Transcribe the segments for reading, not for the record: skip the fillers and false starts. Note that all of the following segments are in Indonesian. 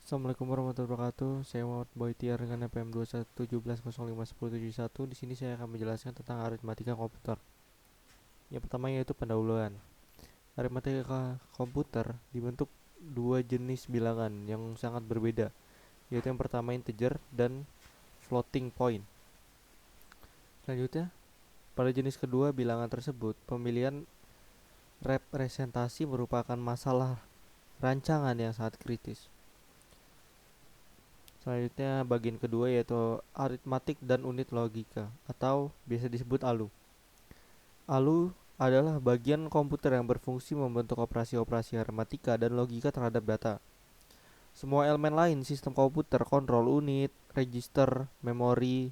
Assalamualaikum warahmatullahi wabarakatuh. Saya Muhammad Boytiar dengan NPM 217105171. Di sini saya akan menjelaskan tentang aritmatika komputer. Yang pertama yaitu pendahuluan. Aritmatika komputer dibentuk dua jenis bilangan yang sangat berbeda, yaitu yang pertama integer dan floating point. Selanjutnya, pada jenis kedua bilangan tersebut, pemilihan representasi merupakan masalah rancangan yang sangat kritis. Selanjutnya bagian kedua yaitu aritmatik dan unit logika atau biasa disebut ALU. ALU adalah bagian komputer yang berfungsi membentuk operasi-operasi aritmatika dan logika terhadap data. Semua elemen lain sistem komputer, kontrol unit, register, memori,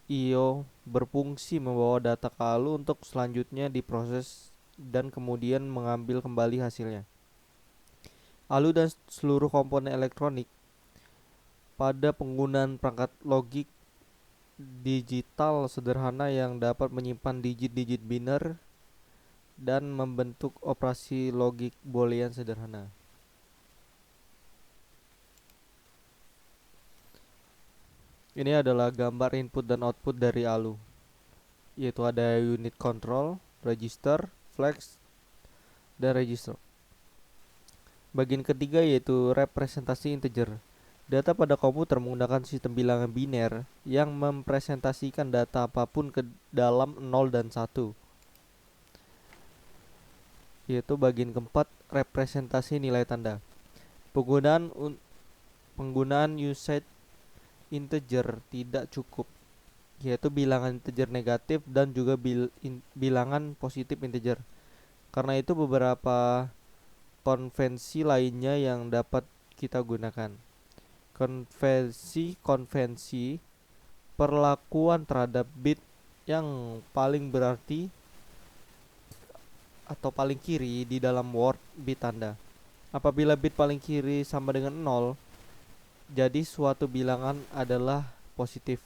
I/O berfungsi membawa data ke ALU untuk selanjutnya diproses dan kemudian mengambil kembali hasilnya. ALU dan seluruh komponen elektronik pada penggunaan perangkat logik digital sederhana yang dapat menyimpan digit-digit biner dan membentuk operasi logik boolean sederhana. Ini adalah gambar input dan output dari ALU, yaitu ada unit control, register, flags, dan register. Bagian ketiga yaitu representasi integer. Data pada komputer menggunakan sistem bilangan biner yang mempresentasikan data apapun ke dalam 0 dan 1. Yaitu bagian keempat representasi nilai tanda. Penggunaan usage integer tidak cukup, yaitu bilangan integer negatif dan juga bilangan positif integer. Karena itu beberapa konvensi lainnya yang dapat kita gunakan. Konvensi perlakuan terhadap bit yang paling berarti atau paling kiri di dalam word bit tanda. Apabila bit paling kiri sama dengan 0, jadi suatu bilangan adalah positif.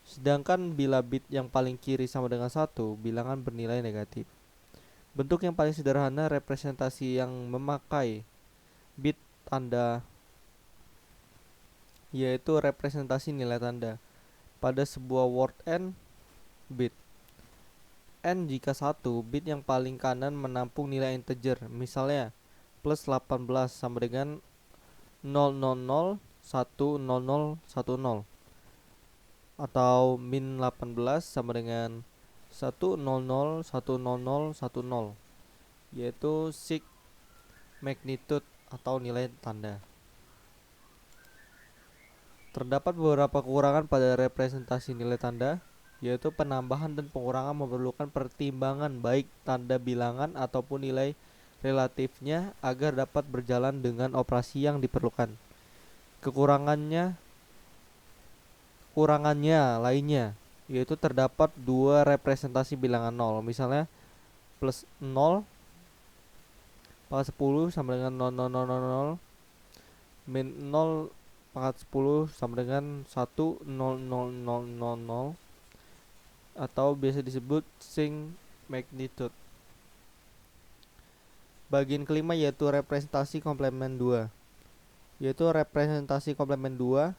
Sedangkan bila bit yang paling kiri sama dengan 1, bilangan bernilai negatif. Bentuk yang paling sederhana representasi yang memakai bit tanda yaitu representasi nilai tanda pada sebuah word n bit. N jika 1 bit yang paling kanan menampung nilai integer, misalnya plus 18 sama dengan 0001010, atau min 18 sama dengan 1001010, yaitu sig magnitude atau nilai tanda. Terdapat beberapa kekurangan pada representasi nilai tanda, yaitu penambahan dan pengurangan memerlukan pertimbangan baik tanda bilangan ataupun nilai relatifnya agar dapat berjalan dengan operasi yang diperlukan. Kekurangannya lainnya yaitu terdapat dua representasi bilangan 0, misalnya plus 0 pangkat 10 sama dengan 0000, min 0 pangkat 10 sama dengan 10000, atau biasa disebut sig magnitude. Bagian kelima yaitu representasi komplement 2. Yaitu representasi komplement 2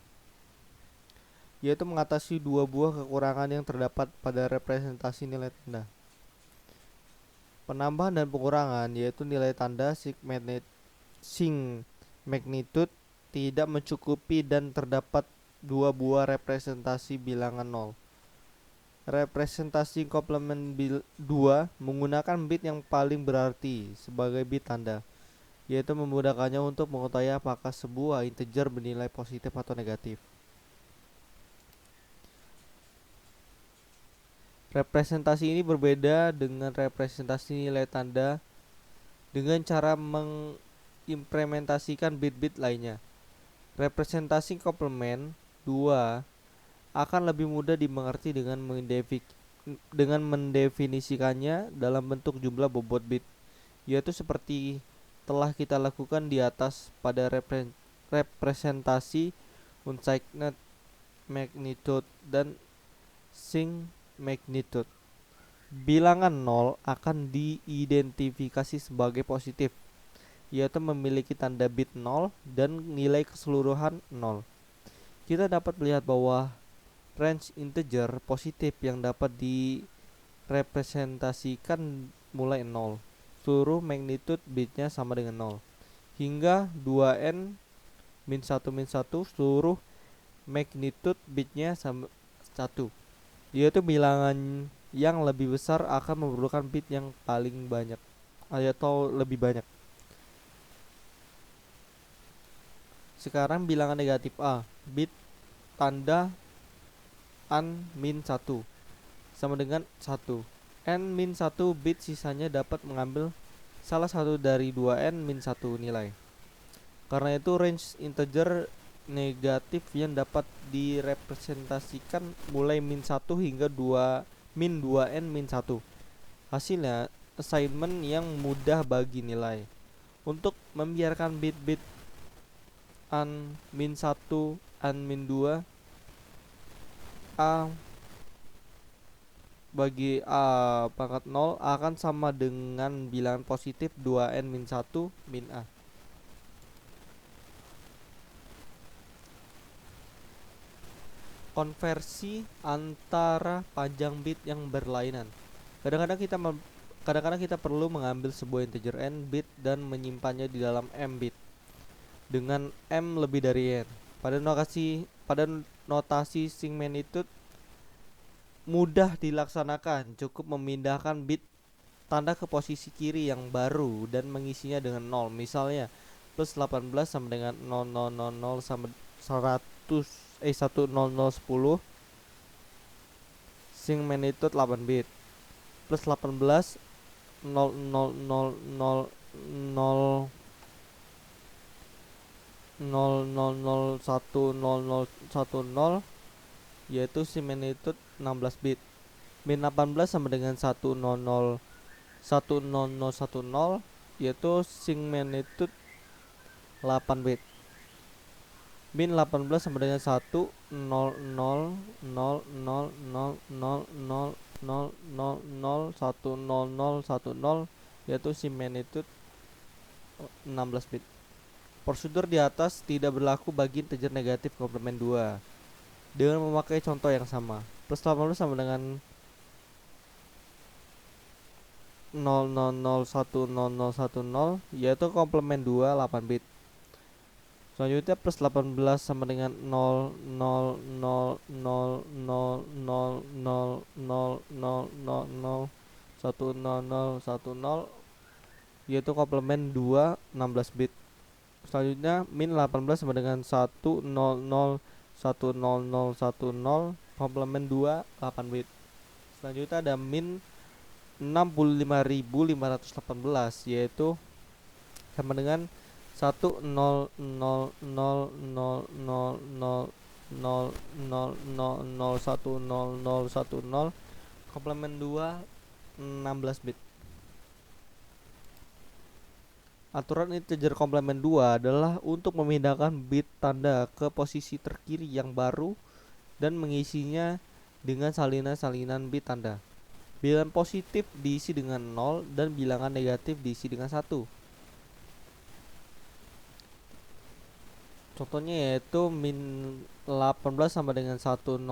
yaitu mengatasi dua buah kekurangan yang terdapat pada representasi nilai tanda. Penambahan dan pengurangan yaitu nilai tanda sig magnitude tidak mencukupi dan terdapat dua buah representasi bilangan 0. Representasi komplement 2 menggunakan bit yang paling berarti sebagai bit tanda, yaitu memudahkannya untuk mengetahui apakah sebuah integer bernilai positif atau negatif. Representasi ini berbeda dengan representasi nilai tanda dengan cara mengimplementasikan bit-bit lainnya. Representasi komplement 2 akan lebih mudah dimengerti dengan mendefinisikannya dalam bentuk jumlah bobot bit, yaitu seperti telah kita lakukan di atas pada representasi unsigned magnitude dan sig magnitude. Bilangan 0 akan diidentifikasi sebagai positif yaitu memiliki tanda bit 0 dan nilai keseluruhan 0. Kita dapat melihat bahwa range integer positif yang dapat direpresentasikan mulai 0. Seluruh magnitude bitnya sama dengan 0. Hingga 2n min 1 min 1 seluruh magnitude bitnya sama 1. Yaitu bilangan yang lebih besar akan memerlukan bit yang paling banyak atau lebih banyak. Sekarang bilangan negatif A, bit tanda n min 1 sama dengan 1. N min 1 bit sisanya dapat mengambil salah satu dari 2n min 1 nilai. Karena itu range integer negatif yang dapat direpresentasikan mulai min 1 hingga 2 min 2n min 1. Hasilnya assignment yang mudah bagi nilai. Untuk membiarkan bit-bit n min 1, n min 2, a bagi a pangkat 0 akan sama dengan bilangan positif 2n min 1 min a. Konversi antara panjang bit yang berlainan. Kadang-kadang kita perlu mengambil sebuah integer n bit dan menyimpannya di dalam m bit dengan m lebih dari n. Pada notasi Sing magnitude mudah dilaksanakan, cukup memindahkan bit tanda ke posisi kiri yang baru dan mengisinya dengan 0. Misalnya plus 18 sama dengan 0000 sama 10010 Sing magnitude 8 bit plus 18 00000 0001010 yaitu Sing magnitude 16 bit. Min 18 sama dengan 1001010 yaitu Sing magnitude 8 bit. Min 18 sama dengan 100000000101010 yaitu Sing magnitude 16 bit. Prosedur di atas tidak berlaku bagi integer negatif komplement 2 dengan memakai contoh yang sama. Plus 80 sama dengan 0001010 yaitu komplement 2 8 bit. Selanjutnya plus 18 sama dengan 0000000101010 yaitu komplement 2 16 bit. Selanjutnya min 18 sama dengan 1001010 komplement 2 8 bit. Selanjutnya ada min 65518 yaitu sama dengan 100000000101010 komplement 2 16 bit. Aturan integer komplement 2 adalah untuk memindahkan bit tanda ke posisi terkiri yang baru dan mengisinya dengan salinan-salinan bit tanda. Bilangan positif diisi dengan 0 dan bilangan negatif diisi dengan 1. Contohnya yaitu min 18 sama dengan 1001010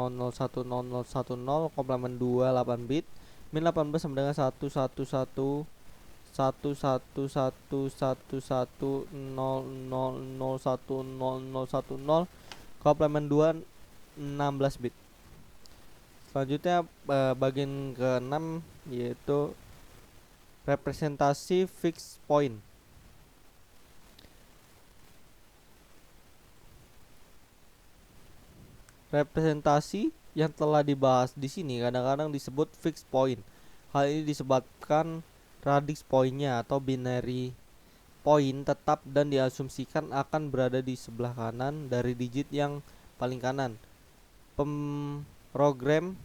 komplement 2 8 bit. Min 18 sama dengan 111111100101010 komplement 2 16 bit. Selanjutnya bagian ke-6 yaitu representasi fixed point. Representasi yang telah dibahas di sini kadang-kadang disebut fixed point. Hal ini disebabkan radix pointnya atau binary point tetap dan diasumsikan akan berada di sebelah kanan dari digit yang paling kanan. Pemrogram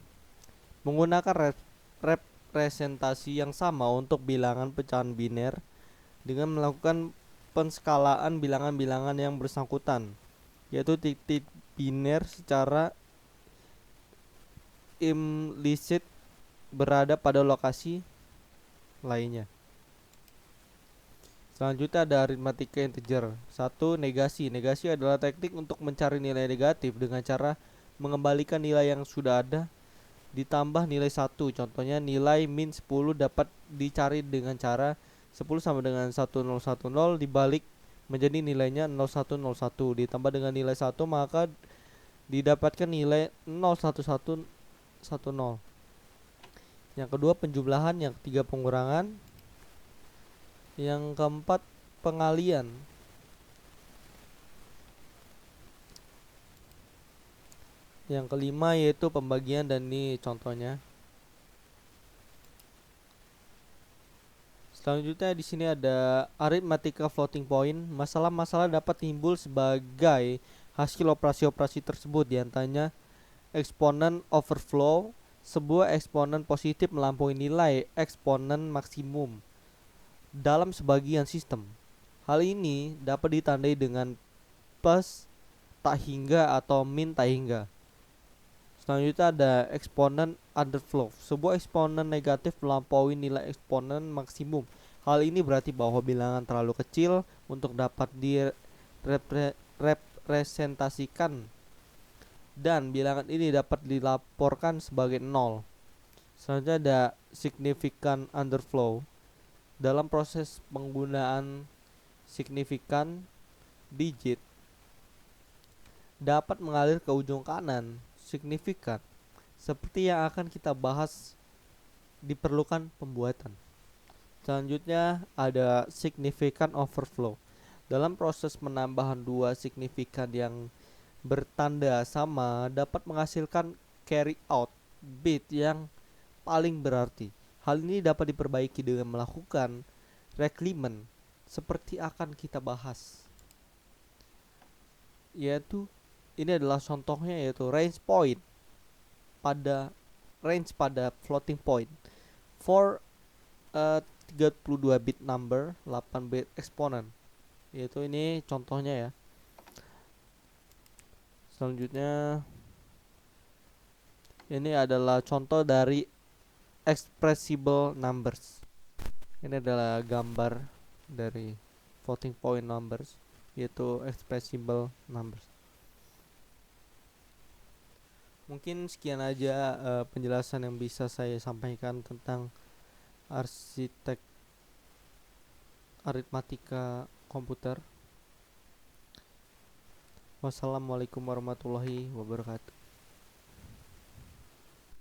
menggunakan representasi yang sama untuk bilangan pecahan biner dengan melakukan penskalaan bilangan-bilangan yang bersangkutan, yaitu titik biner secara implisit berada pada lokasi lainnya. Selanjutnya ada aritmatika integer. Satu, negasi. Negasi adalah teknik untuk mencari nilai negatif dengan cara mengembalikan nilai yang sudah ada ditambah nilai satu. Contohnya nilai min 10 dapat dicari dengan cara 10 sama dengan 1010 dibalik menjadi nilainya 0101 ditambah dengan nilai satu, maka didapatkan nilai 01110. Yang kedua penjumlahan, yang ketiga pengurangan, yang keempat pengalian. Yang kelima yaitu pembagian, dan ini contohnya. Selanjutnya di sini ada aritmatika floating point. Masalah-masalah dapat timbul sebagai hasil operasi-operasi tersebut, diantaranya eksponen overflow. Sebuah eksponen positif melampaui nilai eksponen maksimum dalam sebagian sistem. Hal ini dapat ditandai dengan plus tak hingga atau min tak hingga. Selanjutnya ada eksponen underflow. Sebuah eksponen negatif melampaui nilai eksponen maksimum. Hal ini berarti bahwa bilangan terlalu kecil untuk dapat direpresentasikan dan bilangan ini dapat dilaporkan sebagai 0. Selanjutnya ada significant underflow. Dalam proses penggunaan signifikan, digit dapat mengalir ke ujung kanan signifikan. Seperti yang akan kita bahas, diperlukan pembuatan. Selanjutnya ada significant overflow. Dalam proses penambahan dua signifikan yang bertanda sama dapat menghasilkan carry out bit yang paling berarti. Hal ini dapat diperbaiki dengan melakukan reclaimment seperti akan kita bahas. Yaitu ini adalah contohnya, yaitu range pada floating point for 32 bit number, 8 bit exponent. Yaitu ini contohnya ya. Selanjutnya ini adalah contoh dari expressible numbers. Ini adalah gambar dari floating point numbers, yaitu expressible numbers. Mungkin sekian aja penjelasan yang bisa saya sampaikan tentang arsitek aritmatika komputer. Wassalamualaikum warahmatullahi wabarakatuh.